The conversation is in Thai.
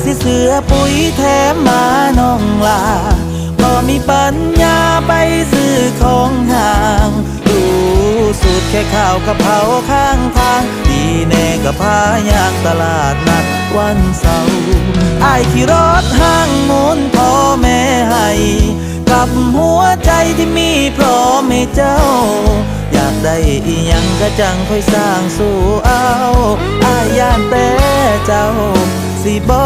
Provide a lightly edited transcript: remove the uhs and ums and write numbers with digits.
สิเสือปุ๋ยแถมมาน้องลาบ่มีปัญญาไปซื้อของห่างดูสูตรแค่ข้าวกะเพราข้างทางดีแน่ก็พายางตลาดนัดวันเสาร์อ้ายขี่รถห้างมูนพ่อแม่ให้กับหัวใจที่มีพร้อมให้เจ้าอยากได้อีหยังก็จังค่อยสร้างสู่เอาอ้ายย่านแต่เจ้าสิบ่